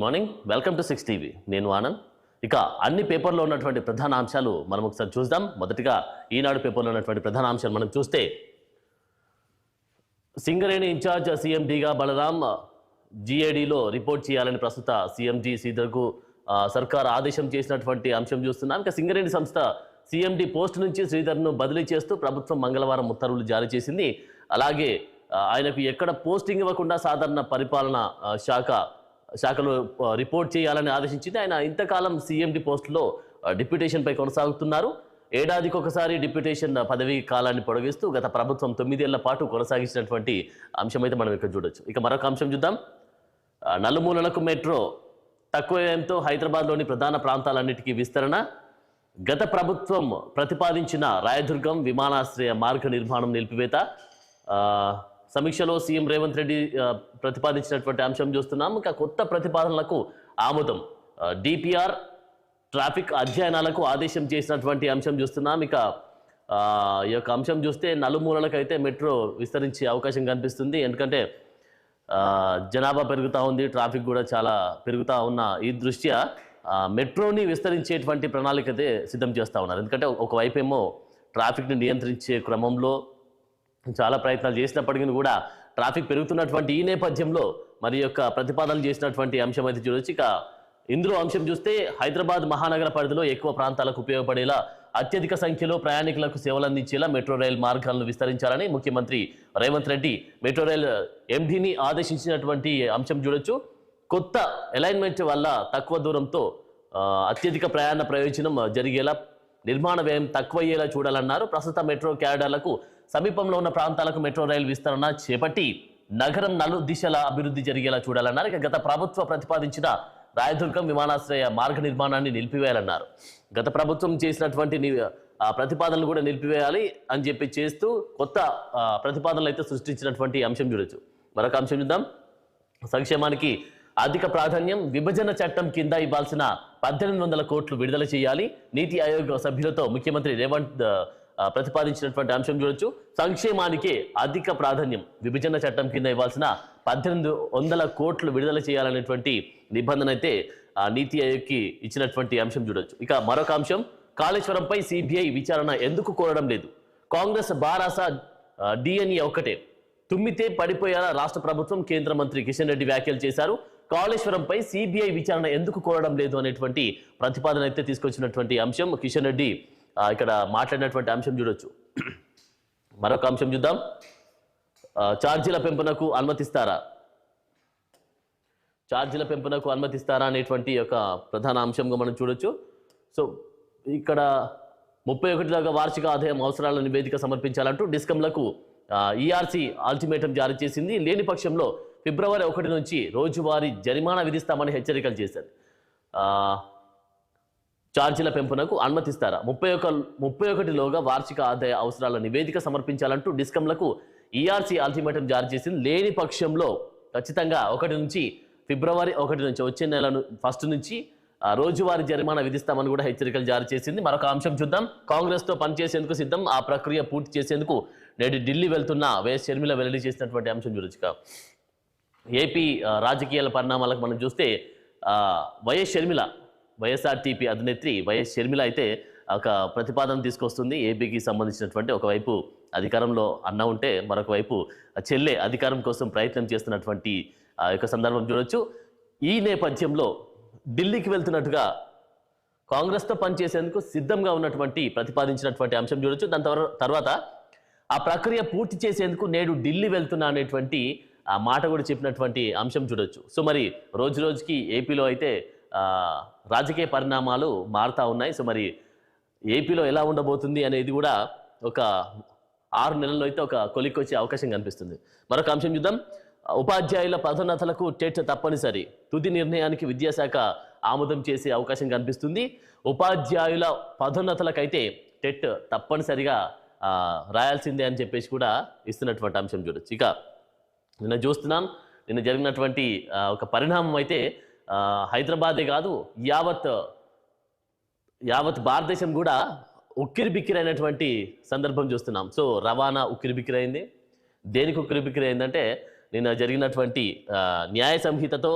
Morning welcome to 6 TV. నేను ఆనంద్. ఇక అన్ని పేపర్లో ఉన్నటువంటి ప్రధాన అంశాలు మనం ఒకసారి చూద్దాం. మొదటిగా ఈనాడు పేపర్లో ఉన్నటువంటి ప్రధాన అంశాలు మనం చూస్తే, సింగరేణి ఇన్ఛార్జ్ సీఎండీగా బలరాం జీఏడీలో రిపోర్ట్ చేయాలని ప్రస్తుత సీఎండీ శ్రీధర్కు సర్కార్ ఆదేశం చేసినటువంటి అంశం చూస్తున్నాం. ఇక సింగరేణి సంస్థ సీఎండీ పోస్ట్ నుంచి శ్రీధర్ను బదిలీ చేస్తూ ప్రభుత్వం మంగళవారం ఉత్తర్వులు జారీ చేసింది. అలాగే ఆయనకు ఎక్కడ పోస్టింగ్ ఇవ్వకుండా సాధారణ పరిపాలన శాఖలో రిపోర్ట్ చేయాలని ఆదేశించింది. ఆయన ఇంతకాలం సీఎండీ పోస్టులో డిప్యూటేషన్పై కొనసాగుతున్నారు. ఏడాదికి ఒకసారి డిప్యూటేషన్ పదవీ కాలాన్ని పొడిగిస్తూ గత ప్రభుత్వం 9 ఏళ్ల పాటు కొనసాగించినటువంటి అంశం అయితే మనం ఇక్కడ చూడొచ్చు. ఇక మరొక అంశం చూద్దాం. నలుమూలలకు మెట్రో, తక్కువ వ్యయంతో హైదరాబాద్లోని ప్రధాన ప్రాంతాలన్నిటికీ విస్తరణ. గత ప్రభుత్వం ప్రతిపాదించిన రాయదుర్గం విమానాశ్రయ మార్గ నిర్మాణం నిలిపివేత. సమీక్షలో సీఎం రేవంత్ రెడ్డి ప్రతిపాదించినటువంటి అంశం చూస్తున్నాం. ఇంకా కొత్త ప్రతిపాదనలకు ఆమోదం. డిపిఆర్ ట్రాఫిక్ అధ్యయనాలకు ఆదేశం చేసినటువంటి అంశం చూస్తున్నాం. ఇక ఈ యొక్క అంశం చూస్తే నలుమూలలకు అయితే మెట్రో విస్తరించే అవకాశం కనిపిస్తుంది. ఎందుకంటే జనాభా పెరుగుతూ ఉంది, ట్రాఫిక్ కూడా చాలా పెరుగుతూ ఉన్న ఈ దృష్ట్యా మెట్రోని విస్తరించేటువంటి ప్రణాళిక అయితే సిద్ధం చేస్తూ ఉన్నారు. ఎందుకంటే ఒకవైపు ఏమో ట్రాఫిక్ని నియంత్రించే క్రమంలో చాలా ప్రయత్నాలు చేసినప్పటికీ కూడా ట్రాఫిక్ పెరుగుతున్నటువంటి ఈ నేపథ్యంలో మరి యొక్క ప్రతిపాదనలు చేసినటువంటి అంశం అయితే చూడొచ్చు. ఇక ఇందులో అంశం చూస్తే, హైదరాబాద్ మహానగర పరిధిలో ఎక్కువ ప్రాంతాలకు ఉపయోగపడేలా అత్యధిక సంఖ్యలో ప్రయాణికులకు సేవలు అందించేలా మెట్రో రైల్ మార్గాలను విస్తరించాలని ముఖ్యమంత్రి రేవంత్ రెడ్డి మెట్రో రైల్ ఎండీని ఆదేశించినటువంటి అంశం చూడొచ్చు. కొత్త అలైన్మెంట్ వల్ల తక్కువ దూరంతో అత్యధిక ప్రయాణ ప్రయోజనం జరిగేలా, నిర్మాణ వ్యయం తక్కువయ్యేలా చూడాలన్నారు. ప్రస్తుత మెట్రో క్యారిడార్లకు సమీపంలో ఉన్న ప్రాంతాలకు మెట్రో రైలు విస్తరణ చేపట్టి నగరం నలు దిశల అభివృద్ధి జరిగేలా చూడాలన్నారు. ఇక గత ప్రభుత్వ ప్రతిపాదించిన రాయదుర్గం విమానాశ్రయ మార్గ నిర్మాణాన్ని నిలిపివేయాలన్నారు. గత ప్రభుత్వం చేసినటువంటి ప్రతిపాదనలు కూడా నిలిపివేయాలి అని చెప్పి చేస్తూ కొత్త ప్రతిపాదనలు అయితే సృష్టించినటువంటి అంశం చూడొచ్చు. మరొక అంశం చూద్దాం. సంక్షేమానికి అధిక ప్రాధాన్యం, విభజన చట్టం కింద ఇవ్వాల్సిన 1800 కోట్లు విడుదల చేయాలి. నీతి ఆయోగ్ సభ్యులతో ముఖ్యమంత్రి రేవంత్ ప్రతిపాదించినటువంటి అంశం చూడొచ్చు. సంక్షేమానికి అధిక ప్రాధాన్యం, విభజన చట్టం కింద ఇవ్వాల్సిన 1800 కోట్లు విడుదల చేయాలనేటువంటి నిబంధన అయితే నీతి ఆయోగ్కి ఇచ్చినటువంటి అంశం చూడొచ్చు. ఇక మరొక అంశం, కాళేశ్వరంపై సిబిఐ విచారణ ఎందుకు కోరడం లేదు? కాంగ్రెస్ బారాస డిఎన్ఏ ఒక్కటే, తుమ్మితే పడిపోయేలా రాష్ట్ర ప్రభుత్వం, కేంద్ర మంత్రి కిషన్ రెడ్డి వ్యాఖ్యలు చేశారు. కాళేశ్వరంపై సిబిఐ విచారణ ఎందుకు కోరడం లేదు అనేటువంటి ప్రతిపాదన అయితే తీసుకొచ్చినటువంటి అంశం కిషన్ రెడ్డి ఇక్కడ మాట్లాడినటువంటి అంశం చూడొచ్చు. మరొక అంశం చూద్దాం. ఛార్జీల పెంపునకు అనుమతిస్తారా? ఛార్జీల పెంపునకు అనుమతిస్తారా అనేటువంటి ఒక ప్రధాన అంశంగా మనం చూడొచ్చు. సో ఇక్కడ 31 వార్షిక ఆదాయం అవసరాల నివేదిక సమర్పించాలంటూ డిస్కంలకు ఈఆర్సీ అల్టిమేటం జారీ చేసింది. లేని పక్షంలో ఫిబ్రవరి 1 నుంచి రోజువారీ జరిమానా విధిస్తామని హెచ్చరికలు చేశారు. ఛార్జీల పెంపునకు అనుమతిస్తారా? 31లోగా వార్షిక ఆదాయ అవసరాల నివేదిక సమర్పించాలంటూ డిస్కంలకు ఈఆర్సీ అల్టిమేటం జారీ చేసింది. లేని పక్షంలో ఖచ్చితంగా ఫిబ్రవరి 1 నుంచి వచ్చే నెల 1 నుంచి రోజువారీ జరిమానా విధిస్తామని కూడా హెచ్చరికలు జారీ చేసింది. మరొక అంశం చూద్దాం. కాంగ్రెస్తో పనిచేసేందుకు సిద్ధం, ఆ ప్రక్రియ పూర్తి చేసేందుకు నేడు ఢిల్లీ వెళ్తున్న వైఎస్ షర్మిల వెల్లడి చేసినటువంటి అంశం చూడొచ్చు. ఏపీ రాజకీయాల పరిణామాలకు మనం చూస్తే, వైఎస్ఆర్టీపీ అధినేత్రి వైఎస్ షర్మిల అయితే ఒక ప్రతిపాదన తీసుకొస్తుంది. ఏపీకి సంబంధించినటువంటి, ఒకవైపు అధికారంలో అన్న ఉంటే మరొక వైపు చెల్లె అధికారం కోసం ప్రయత్నం చేస్తున్నటువంటి యొక్క సందర్భం చూడొచ్చు. ఈ నేపథ్యంలో ఢిల్లీకి వెళ్తున్నట్టుగా కాంగ్రెస్తో పనిచేసేందుకు సిద్ధంగా ఉన్నటువంటి ప్రతిపాదించినటువంటి అంశం చూడొచ్చు. దాని తర్వాత ఆ ప్రక్రియ పూర్తి చేసేందుకు నేడు ఢిల్లీ వెళ్తున్నా అనేటువంటి ఆ మాట కూడా చెప్పినటువంటి అంశం చూడొచ్చు. సో మరి రోజు రోజుకి ఏపీలో అయితే రాజకీయ పరిణామాలు మారుతూ ఉన్నాయి. సో మరి ఏపీలో ఎలా ఉండబోతుంది అనేది కూడా ఒక 6 నెలల్లో అయితే ఒక కొలిక్కొచ్చే అవకాశం కనిపిస్తుంది. మరొక అంశం చూద్దాం. ఉపాధ్యాయుల పదోన్నతులకు టెట్ తప్పనిసరి, తుది నిర్ణయానికి విద్యాశాఖ ఆమోదం చేసే అవకాశం కనిపిస్తుంది. ఉపాధ్యాయుల పదోన్నతులకైతే టెట్ తప్పనిసరిగా రాయాల్సిందే అని చెప్పేసి కూడా ఇస్తున్నటువంటి అంశం చూడొచ్చు. ఇక నిన్న జరిగినటువంటి ఒక పరిణామం అయితే హైదరాబాదే కాదు, యావత్ భారతదేశం కూడా ఉక్కిరిబిక్కిరైనటువంటి సందర్భం చూస్తున్నాం. సో రవాణా ఉక్కిరిబిక్కిరైంది. దేనికి ఉక్కిరిబిక్కిరైందంటే నిన్న జరిగినటువంటి న్యాయ సంహితతో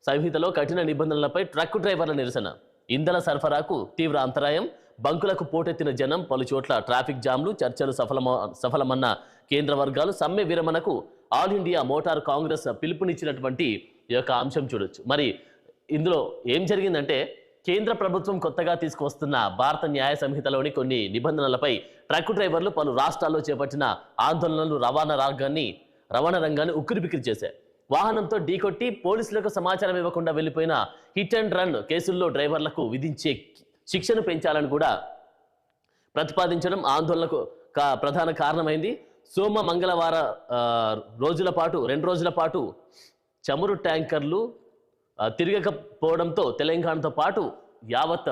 సంహితలో కఠిన నిబంధనలపై ట్రక్కు డ్రైవర్ల నిరసన, ఇంధన సరఫరాకు తీవ్ర అంతరాయం, బంకులకు పోటెత్తిన జనం, పలు చోట్ల ట్రాఫిక్ జామ్లు, చర్చలు సఫలమన్న కేంద్ర వర్గాలు, సమ్మె విరమణకు ఆల్ ఇండియా మోటార్ కాంగ్రెస్ పిలుపునిచ్చినటువంటి ఈ యొక్క అంశం చూడొచ్చు. మరి ఇందులో ఏం జరిగిందంటే, కేంద్ర ప్రభుత్వం కొత్తగా తీసుకువస్తున్న భారత న్యాయ సంహితలోని కొన్ని నిబంధనలపై ట్రక్కు డ్రైవర్లు పలు రాష్ట్రాల్లో చేపట్టిన ఆందోళనలు రవాణా రంగాన్ని ఉక్కిరిబిక్కిరి చేశాయి. వాహనంతో ఢీకొట్టి పోలీసులకు సమాచారం ఇవ్వకుండా వెళ్లిపోయిన హిట్ అండ్ రన్ కేసుల్లో డ్రైవర్లకు విధించే శిక్షను పెంచాలని కూడా ప్రతిపాదించడం ఆందోళనకు ప్రధాన కారణమైంది. సోమ మంగళవార 2 రోజుల పాటు చమురు ట్యాంకర్లు తిరగకపోవడంతో తెలంగాణతో పాటు యావత్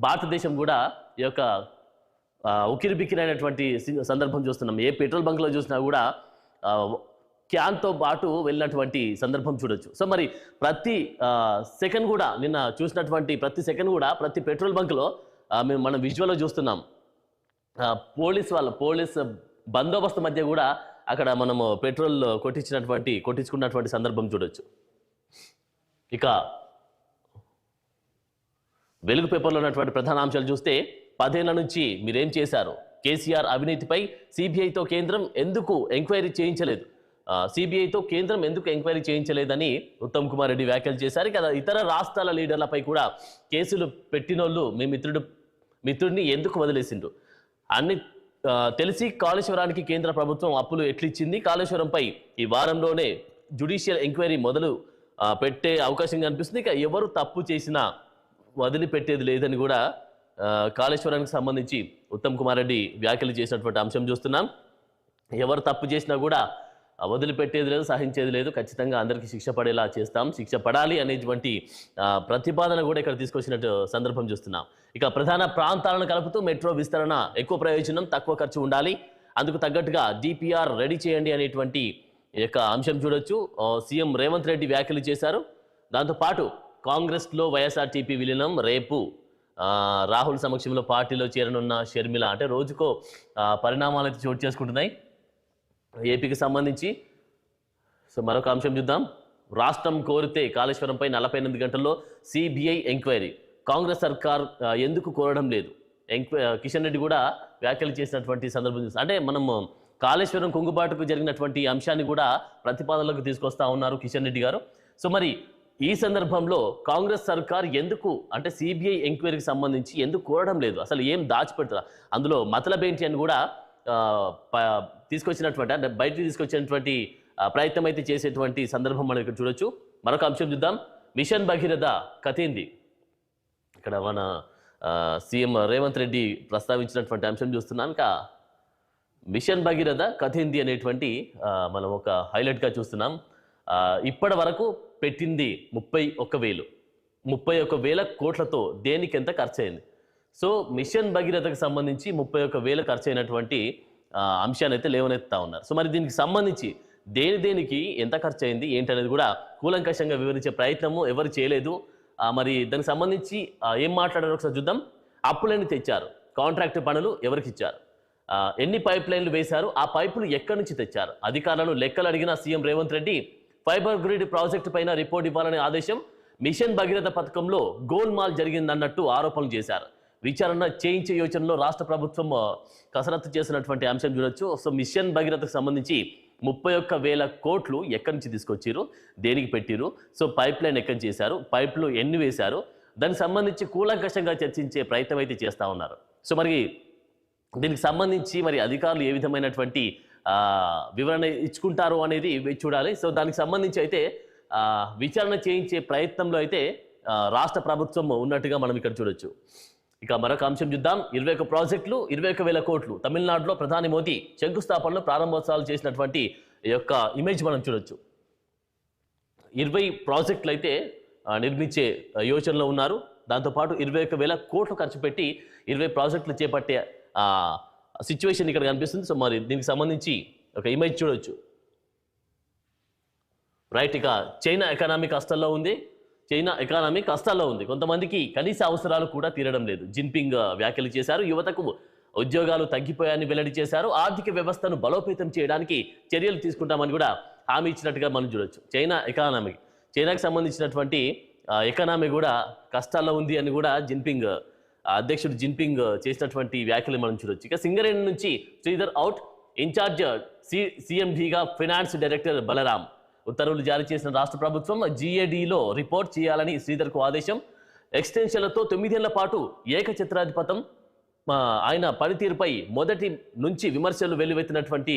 భారతదేశం కూడా ఈ యొక్క ఉక్కిరిబిక్కిరైనటువంటి సందర్భం చూస్తున్నాం. ఏ పెట్రోల్ బంక్లో చూసినా కూడా క్యాన్తో పాటు వెళ్ళినటువంటి సందర్భం చూడొచ్చు. సో మరి ప్రతి సెకండ్ కూడా నిన్న చూసినటువంటి ప్రతి సెకండ్ కూడా ప్రతి పెట్రోల్ బంక్లో మనం విజువల్లో చూస్తున్నాం. పోలీస్ బందోబస్తు మధ్య కూడా అక్కడ మనము పెట్రోల్ కొట్టించుకున్నటువంటి సందర్భం చూడొచ్చు. ఇక వెలుగు పేపర్లో ఉన్నటువంటి ప్రధాన అంశాలు చూస్తే, 10 ఏళ్ల నుంచి మీరేం చేశారు, కేసీఆర్ అవినీతిపై సిబిఐతో కేంద్రం ఎందుకు ఎంక్వైరీ చేయించలేదు, చేయించలేదని ఉత్తమ్ కుమార్ రెడ్డి వ్యాఖ్యలు చేశారు. కదా ఇతర రాష్ట్రాల లీడర్లపై కూడా కేసులు పెట్టినోళ్ళు మీ మిత్రుడిని ఎందుకు వదిలేసిండ్రు, అన్ని తెలిసి కాళేశ్వరానికి కేంద్ర ప్రభుత్వం అప్పులు ఎట్లిచ్చింది, కాళేశ్వరంపై ఈ వారంలోనే జ్యుడిషియల్ ఎంక్వైరీ మొదలు పెట్టే అవకాశం కనిపిస్తుంది. ఇక ఎవరు తప్పు చేసినా వదిలిపెట్టేది లేదని కూడా కాళేశ్వరానికి సంబంధించి ఉత్తమ్ కుమార్ రెడ్డి వ్యాఖ్యలు చేసినటువంటి అంశం చూస్తున్నాం. ఎవరు తప్పు చేసినా కూడా వదిలిపెట్టేది లేదు, సహించేది లేదు, ఖచ్చితంగా అందరికీ శిక్ష పడేలా చేస్తాం, శిక్ష పడాలి అనేటువంటి ప్రతిపాదన కూడా ఇక్కడ తీసుకొచ్చినట్టు సందర్భం చూస్తున్నాం. ఇక ప్రధాన ప్రాంతాలను కలుపుతూ మెట్రో విస్తరణ, ఎక్కువ ప్రయోజనం తక్కువ ఖర్చు ఉండాలి, అందుకు తగ్గట్టుగా డిపిఆర్ రెడీ చేయండి అనేటువంటి యొక్క అంశం చూడొచ్చు. సీఎం రేవంత్ రెడ్డి వ్యాఖ్యలు చేశారు. దాంతోపాటు కాంగ్రెస్లో వైఎస్ఆర్టీపీ విలీనం రేపు, రాహుల్ సమక్షంలో పార్టీలో చేరనున్న షర్మిల, అంటే రోజుకో పరిణామాలు అయితే చోటు చేసుకుంటున్నాయి ఏపీకి సంబంధించి. సో మరొక అంశం చూద్దాం. రాష్ట్రం కోరితే కాళేశ్వరంపై 48 గంటల్లో సిబిఐ ఎంక్వైరీ, కాంగ్రెస్ సర్కార్ ఎందుకు కోరడం లేదు, కిషన్ రెడ్డి కూడా వ్యాఖ్యలు చేసినటువంటి సందర్భం చూస్తాం. అంటే మనం కాళేశ్వరం కుంగుబాటుకు జరిగినటువంటి అంశాన్ని కూడా ప్రతిపాదనలకు తీసుకొస్తా ఉన్నారు కిషన్ రెడ్డి గారు. సో మరి ఈ సందర్భంలో కాంగ్రెస్ సర్కార్ ఎందుకు, అంటే సిబిఐ ఎంక్వైరీకి సంబంధించి ఎందుకు కోరడం లేదు, అసలు ఏం దాచిపెడతారా, అందులో మతలబేంటి అని కూడా తీసుకొచ్చినటువంటి, అంటే బయటికి తీసుకొచ్చినటువంటి ప్రయత్నం అయితే చేసేటువంటి సందర్భం మనం ఇక్కడ చూడొచ్చు. మరొక అంశం చూద్దాం. మిషన్ భగీరథ కథేంది, ఇక్కడ మన సీఎం రేవంత్ రెడ్డి ప్రస్తావించినటువంటి అంశం చూస్తున్నాం. ఇంకా మిషన్ భగీరథ కథేంది అనేటువంటి మనం ఒక హైలైట్గా చూస్తున్నాం. ఇప్పటి వరకు పెట్టింది 31,000 కోట్లతో దేనికి ఎంత ఖర్చు అయింది. సో మిషన్ భగీరథకు సంబంధించి 31,000 ఖర్చు అయినటువంటి అంశాన్ని అయితే లేవనెత్తుతా ఉన్నారు. సో మరి దీనికి సంబంధించి దేనికి ఎంత ఖర్చు అయింది ఏంటనేది కూడా కూలంకషంగా వివరించే ప్రయత్నము ఎవరు చేయలేదు. మరి దానికి సంబంధించి ఏం మాట్లాడారో ఒకసారి చూద్దాం. అప్పులన్నీ తెచ్చారు, కాంట్రాక్ట్ పనులు ఎవరికి ఇచ్చారు, ఎన్ని పైప్ లైన్లు వేశారు, ఆ పైపులు ఎక్కడి నుంచి తెచ్చారు, అధికారులను లెక్కలు అడిగిన CM Revanth Reddy fibre grid project పైన రిపోర్ట్ ఇవ్వాలనే ఆదేశం. మిషన్ భగీరథ పథకంలో గోల్మాల్ జరిగిందన్నట్టు ఆరోపణలు చేశారు. విచారణ చేయించే యోచనలో రాష్ట్ర ప్రభుత్వం కసరత్తు చేసినటువంటి అంశం చూడొచ్చు. సో మిషన్ భగీరథకు సంబంధించి 31,000 కోట్లు ఎక్కడి నుంచి తీసుకొచ్చారు, దేనికి పెట్టిరు, సో పైప్ లైన్ ఎక్కడి చేశారు, పైపులు ఎన్ని వేశారు, దానికి సంబంధించి కూలంకషంగా చర్చించే ప్రయత్నం అయితే చేస్తూ ఉన్నారు. సో మరి దీనికి సంబంధించి మరి అధికారులు ఏ విధమైనటువంటి వివరణ ఇచ్చుకుంటారు అనేది చూడాలి. సో దానికి సంబంధించి అయితే విచారణ చేయించే ప్రయత్నంలో అయితే రాష్ట్ర ప్రభుత్వం ఉన్నట్టుగా మనం ఇక్కడ చూడొచ్చు. ఇక మరొక అంశం చూద్దాం. 21 ప్రాజెక్టులు 21,000 కోట్లు, తమిళనాడులో ప్రధాని మోదీ శంకుస్థాపనలో ప్రారంభోత్సవాలు చేసినటువంటి యొక్క ఇమేజ్ మనం చూడొచ్చు. 20 ప్రాజెక్టులు అయితే నిర్మించే యోచనలో ఉన్నారు. దాంతోపాటు 21,000 కోట్లు ఖర్చు పెట్టి 20 ప్రాజెక్టులు చేపట్టే సిచ్యువేషన్ ఇక్కడ కనిపిస్తుంది. సో మరి దీనికి సంబంధించి ఒక ఇమేజ్ చూడొచ్చు. రైట్, ఇక చైనా ఎకానమీ కష్టాల్లో ఉంది. కొంతమందికి కనీస అవసరాలు కూడా తీరడం లేదు. జిన్పింగ్ వ్యాఖ్యలు చేశారు. యువతకు ఉద్యోగాలు తగ్గిపోయాయని వెల్లడి చేశారు. ఆర్థిక వ్యవస్థను బలోపేతం చేయడానికి చర్యలు తీసుకుంటామని కూడా హామీ ఇచ్చినట్టుగా మనం చూడొచ్చు. చైనా ఎకానమీ చైనాకు సంబంధించినటువంటి ఎకానమీ కూడా కష్టాల్లో ఉంది అని కూడా అధ్యక్షుడు జిన్పింగ్ చేసినటువంటి వ్యాఖ్యలు మనం చూడొచ్చు. ఇక సింగరేణి నుంచి శ్రీధర్ అవుట్, ఇన్ఛార్జ్ సీఎండీగా ఫైనాన్స్ డైరెక్టర్ బలరాం. ఉత్తర్వులు జారీ చేసిన రాష్ట్ర ప్రభుత్వం జీఏడీలో రిపోర్ట్ చేయాలని శ్రీధర్కు ఆదేశం. ఎక్స్టెన్షన్లతో 9 ఏళ్ల పాటు ఏకఛత్రాధిపతం. ఆయన పనితీరుపై మొదటి నుంచి విమర్శలు వెల్లువెత్తినటువంటి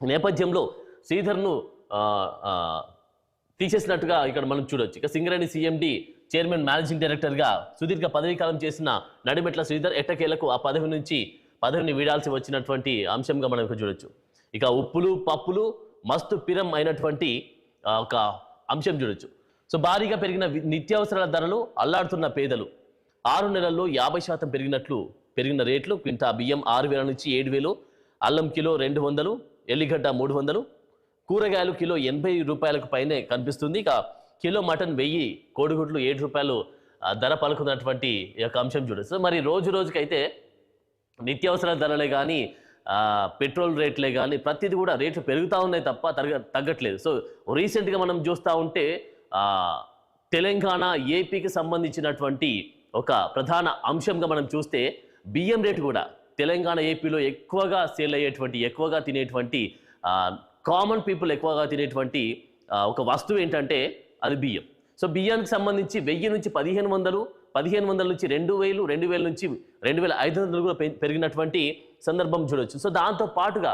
నేపథ్యంలో శ్రీధర్ను తీసేసినట్టుగా ఇక్కడ మనం చూడొచ్చు. ఇక సింగరేణి సీఎండీ చైర్మన్ మేనేజింగ్ డైరెక్టర్గా సుదీర్ఘ పదవీకాలం చేసిన నడిమెట్ల శ్రీధర్ ఎట్టకేలకు ఆ పదవిని వీడాల్సి వచ్చినటువంటి అంశంగా మనం ఇక్కడ చూడొచ్చు. ఇక ఉప్పులు పప్పులు మస్తు పిరం అయినటువంటి ఒక అంశం చూడొచ్చు. సో భారీగా పెరిగిన నిత్యావసరాల ధరలు అల్లాడుతున్న పేదలు. 6 నెలల్లో 50% పెరిగిన రేట్లు. క్వింటా బియ్యం 6,000 నుంచి 7,000, అల్లం కిలో 200, ఎల్లిగడ్డ 300, కూరగాయలు కిలో 80 రూపాయలకు పైనే కనిపిస్తుంది. ఇక కిలో మటన్ 1000, కోడిగుడ్లు 7 రూపాయలు ధర పలుకున్నటువంటి ఈ యొక్క అంశం చూడొచ్చు. సో మరి రోజుకైతే నిత్యావసరాల ధరలే కానీ పెట్రోల్ రేట్లే కానీ ప్రతిదీ కూడా రేట్లు పెరుగుతూ ఉన్నాయి తప్ప తగ్గట్లేదు. సో రీసెంట్గా మనం చూస్తూ ఉంటే తెలంగాణ ఏపీకి సంబంధించినటువంటి ఒక ప్రధాన అంశంగా మనం చూస్తే బియ్యం రేటు కూడా తెలంగాణ ఏపీలో ఎక్కువగా సేల్ అయ్యేటువంటి, ఎక్కువగా తినేటువంటి, కామన్ పీపుల్ ఎక్కువగా తినేటువంటి ఒక వస్తువు ఏంటంటే అది బియ్యం. సో బియ్యానికి సంబంధించి 1000 నుంచి 1500, 1500 నుంచి 2000, 2000 నుంచి 2500 కూడా పెరిగినటువంటి సందర్భం చూడొచ్చు. సో దాంతో పాటుగా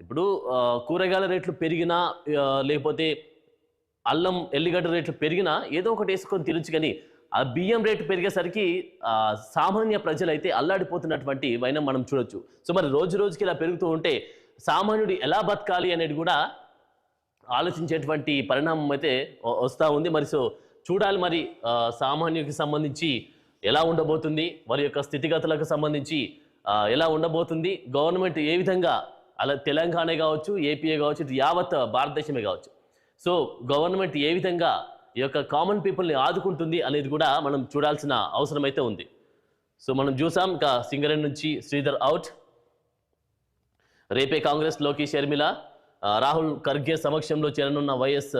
ఇప్పుడు కూరగాయల రేట్లు పెరిగినా లేకపోతే అల్లం ఎల్లిగడ్డ రేట్లు పెరిగినా ఏదో ఒకటి వేసుకొని తినొచ్చు. కానీ ఆ బియ్యం రేటు పెరిగేసరికి సామాన్య ప్రజలైతే అల్లాడిపోతున్నటువంటి వైనం మనం చూడొచ్చు. సో మరి రోజుకి ఇలా పెరుగుతూ ఉంటే సామాన్యుడు ఎలా బతకాలి అనేది కూడా ఆలోచించేటువంటి పరిణామం అయితే వస్తూ ఉంది. మరి సో చూడాలి మరి సామాన్యుడికి సంబంధించి ఎలా ఉండబోతుంది, వారి యొక్క స్థితిగతులకు సంబంధించి ఎలా ఉండబోతుంది, గవర్నమెంట్ ఏ విధంగా, అలా తెలంగాణ కావచ్చు, ఏపీఏ కావచ్చు, యావత్ భారతదేశమే కావచ్చు, సో గవర్నమెంట్ ఏ విధంగా ఈ యొక్క కామన్ పీపుల్ని ఆదుకుంటుంది అనేది కూడా మనం చూడాల్సిన అవసరం అయితే ఉంది. సో మనం చూసాం ఇక సింగరేణి నుంచి శ్రీధర్ అవుట్. రేపే కాంగ్రెస్లోకి షర్మిల, రాహుల్ ఖర్గే సమక్షంలో చేరనున్న వైఎస్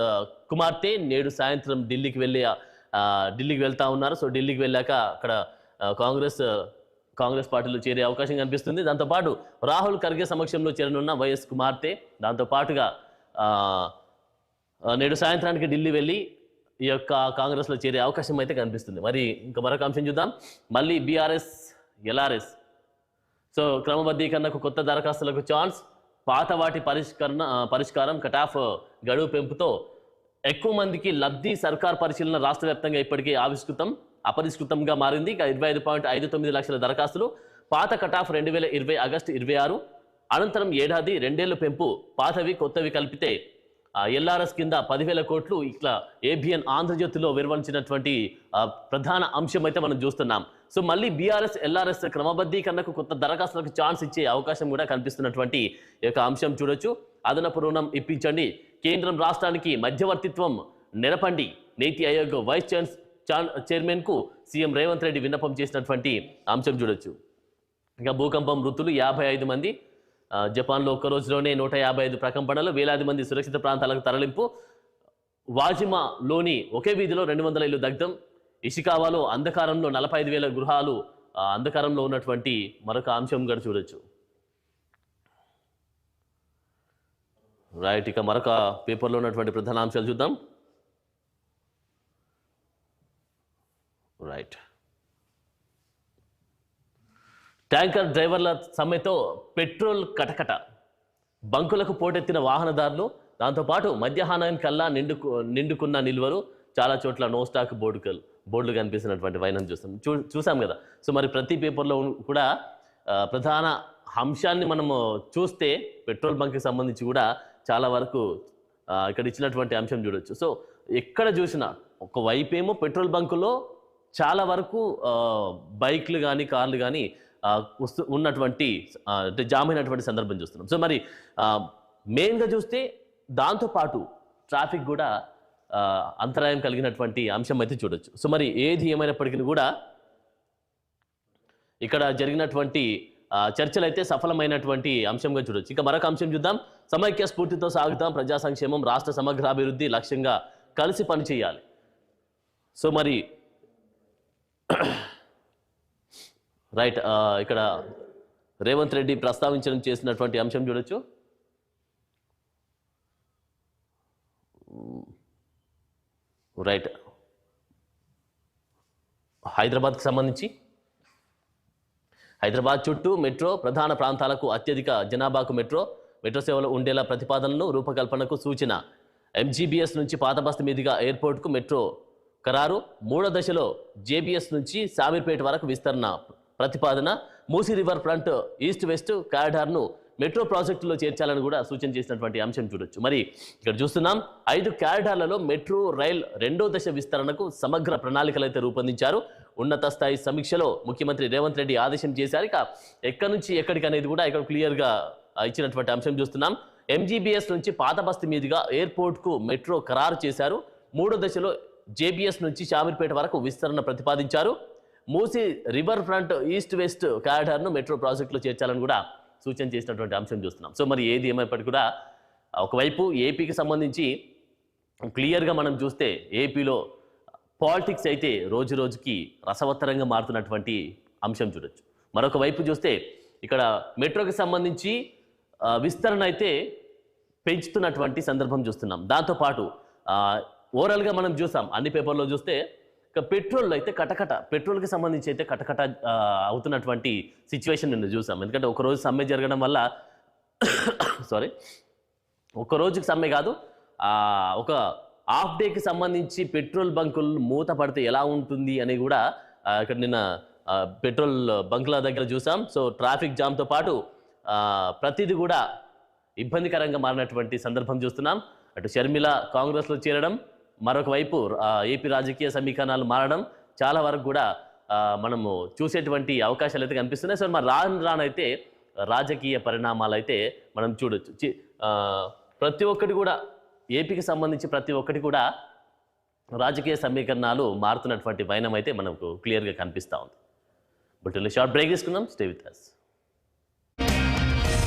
కుమార్తె నేడు సాయంత్రం ఢిల్లీకి వెళ్తా ఉన్నారు. సో ఢిల్లీకి వెళ్ళాక అక్కడ కాంగ్రెస్ పార్టీలో చేరే అవకాశం కనిపిస్తుంది. దాంతోపాటు రాహుల్ ఖర్గే సమక్షంలో చేరనున్న వైఎస్ కుమార్తె దాంతోపాటుగా నేడు సాయంత్రానికి ఢిల్లీ వెళ్ళి ఈ యొక్క కాంగ్రెస్లో చేరే అవకాశం అయితే కనిపిస్తుంది. మరి ఇంకా మరొక అంశం చూద్దాం. మళ్ళీ బీఆర్ఎస్ ఎల్ఆర్ఎస్. సో క్రమబద్ధీకరణకు కొత్త దరఖాస్తులకు ఛాన్స్, పాత వాటి పరిష్కారం, కటాఫ్ గడువు పెంపుతో ఎక్కువ మందికి లబ్ధి. సర్కార్ పరిశీలన రాష్ట్ర వ్యాప్తంగా ఇప్పటికే అపరిష్కృతంగా మారింది. ఇక 25.59 లక్షల దరఖాస్తులు. పాత కటాఫ్ 2020 ఆగస్టు 26, అనంతరం ఏడాది 2 ఏళ్లు పెంపు. పాతవి కొత్తవి కలిపితే ఎల్ఆర్ఎస్ కింద 10,000 కోట్లు. ఇట్లా ఏబిఎన్ ఆంధ్రజ్యోతిలో వివరించినటువంటి ప్రధాన అంశం అయితే మనం చూస్తున్నాం. సో మళ్ళీ బీఆర్ఎస్ ఎల్ఆర్ఎస్ క్రమబద్ధీకరణకు కొత్త దరఖాస్తులకు ఛాన్స్ ఇచ్చే అవకాశం కూడా కనిపిస్తున్నటువంటి ఈ యొక్క అంశం చూడొచ్చు. అదనపు రుణం ఇప్పించండి, కేంద్రం రాష్ట్రానికి మధ్యవర్తిత్వం నెరపండి. నీతి ఆయోగ్ వైస్ చైర్మన్కు సీఎం రేవంత్ రెడ్డి విన్నపం చేసినటువంటి అంశం చూడొచ్చు. ఇక భూకంపం మృతులు 55 మంది. జపాన్లో ఒక్క రోజులోనే 155 ప్రకంపనలు, వేలాది మంది సురక్షిత ప్రాంతాలకు తరలింపు. వాజిమాలోని ఒకే వీధిలో 200 ఇళ్లు దగ్ధం. ఇషికావాలో అంధకారంలో 45,000 గృహాలు అంధకారంలో ఉన్నటువంటి మరొక అంశం కూడా చూడొచ్చు. రైట్, ఇక మరొక పేపర్లో ఉన్నటువంటి ప్రధాన అంశాలు చూద్దాం. రైట్, ట్యాంకర్ డ్రైవర్ల సమ్మెతో పెట్రోల్ కటకట. బంకులకు పోటెత్తిన వాహనదారులు. దాంతోపాటు మధ్యాహ్నం కల్లా నిండుకున్న నిల్వలు. చాలా చోట్ల నో స్టాక్ బోర్డులు కనిపిస్తున్నటువంటి వైనం చూసాం కదా. సో మరి ప్రతి పేపర్లో కూడా ప్రధాన అంశాన్ని మనము చూస్తే పెట్రోల్ బంక్కి సంబంధించి కూడా చాలా వరకు ఇక్కడ ఇచ్చినటువంటి అంశం చూడొచ్చు. సో ఎక్కడ చూసినా ఒకవైపేమో పెట్రోల్ బంకులో చాలా వరకు బైక్లు కానీ కార్లు కానీ ఉన్నటువంటి అంటే జామ్ అయినటువంటి సందర్భం చూస్తున్నాం. సో మరి మెయిన్గా చూస్తే దాంతోపాటు ట్రాఫిక్ కూడా అంతరాయం కలిగినటువంటి అంశం అయితే చూడొచ్చు. సో మరి ఏది ఏమైనప్పటికీ కూడా ఇక్కడ జరిగినటువంటి చర్చలు అయితే సఫలమైనటువంటి అంశంగా చూడొచ్చు. ఇక మరొక అంశం చూద్దాం. సమైక్య స్ఫూర్తితో సాగుతాం, ప్రజా సంక్షేమం, రాష్ట్ర సమగ్రాభివృద్ధి లక్ష్యంగా కలిసి పనిచేయాలి. సో మరి రైట్, ఇక్కడ రేవంత్ రెడ్డి ప్రస్తావించడం చేసినటువంటి అంశం చూడొచ్చు. రైట్, హైదరాబాద్కి సంబంధించి హైదరాబాద్ చుట్టూ మెట్రో, ప్రధాన ప్రాంతాలకు అత్యధిక జనాభాకు మెట్రో సేవలు ఉండేలా ప్రతిపాదనలు రూపకల్పనకు సూచన. ఎంజీబీఎస్ నుంచి పాతబస్తీ మీదుగా ఎయిర్పోర్ట్కు మెట్రో ఖరారు. 3వ దశలో జేబీఎస్ నుంచి శామీర్పేట వరకు విస్తరణ ప్రతిపాదన. Musi river front east west కారిడార్ను మెట్రో ప్రాజెక్టులో చేర్చాలని కూడా సూచన చేసినటువంటి అంశం చూడొచ్చు. మరి ఇక్కడ చూస్తున్నాం 5 కారిడార్లలో మెట్రో రైల్ 2వ దశ విస్తరణకు సమగ్ర ప్రణాళికలు అయితే రూపొందించారు. ఉన్నత స్థాయి సమీక్షలో ముఖ్యమంత్రి రేవంత్ రెడ్డి ఆదేశం చేశారు. ఇక ఎక్కడి నుంచి ఎక్కడికి అనేది కూడా ఇక్కడ క్లియర్గా ఇచ్చినటువంటి అంశం చూస్తున్నాం. ఎంజీబీఎస్ నుంచి పాతబస్తీ మీదుగా ఎయిర్పోర్ట్కు మెట్రో ఖరారు చేశారు. 3వ దశలో జేబీఎస్ నుంచి శామీర్పేట వరకు విస్తరణ ప్రతిపాదించారు. Musi river front east west కారిడార్ను మెట్రో ప్రాజెక్టులో చేర్చాలని కూడా సూచన చేసినటువంటి అంశం చూస్తున్నాం. సో మరి ఏది ఏమైనప్పటికీ కూడా ఒకవైపు ఏపీకి సంబంధించి క్లియర్గా మనం చూస్తే ఏపీలో పాలిటిక్స్ అయితే రోజు రోజుకి రసవత్తరంగా మారుతున్నటువంటి అంశం చూడొచ్చు. మరొక వైపు చూస్తే ఇక్కడ మెట్రోకి సంబంధించి విస్తరణ అయితే పెంచుతున్నటువంటి సందర్భం చూస్తున్నాం. దాంతోపాటు ఓవరాల్గా మనం చూసాం అన్ని పేపర్లో చూస్తే ఇక పెట్రోల్ అయితే పెట్రోల్కి సంబంధించి అయితే కటకట అవుతున్నటువంటి సిచ్యువేషన్ నిన్ను చూసాం. ఎందుకంటే ఒకరోజు సమ్మె జరగడం వల్ల ఒక రోజుకి సమ్మె కాదు, ఒక హాఫ్ డేకి సంబంధించి పెట్రోల్ బంకులు మూత పడితే ఎలా ఉంటుంది అని కూడా ఇక్కడ నిన్న పెట్రోల్ బంకుల దగ్గర చూసాం. సో ట్రాఫిక్ జామ్తో పాటు ప్రతిదీ కూడా ఇబ్బందికరంగా మారినటువంటి సందర్భం చూస్తున్నాం. అటు షర్మిల కాంగ్రెస్లో చేరడం, మరొక వైపు ఏపీ రాజకీయ సమీకరణాలు మారడం చాలా వరకు కూడా మనము చూసేటువంటి అవకాశాలు అయితే కనిపిస్తున్నాయి. సో మరి రానైతే రాజకీయ పరిణామాలు అయితే మనం చూడొచ్చు. ప్రతి ఒక్కటి కూడా ఏపీకి సంబంధించి ప్రతి ఒక్కటి కూడా రాజకీయ సమీకరణాలు మారుతున్నటువంటి వైనం అయితే మనకు క్లియర్గా కనిపిస్తూ ఉంది. బట్ షార్ట్ బ్రేక్ తీసుకుందాం. Stay with us.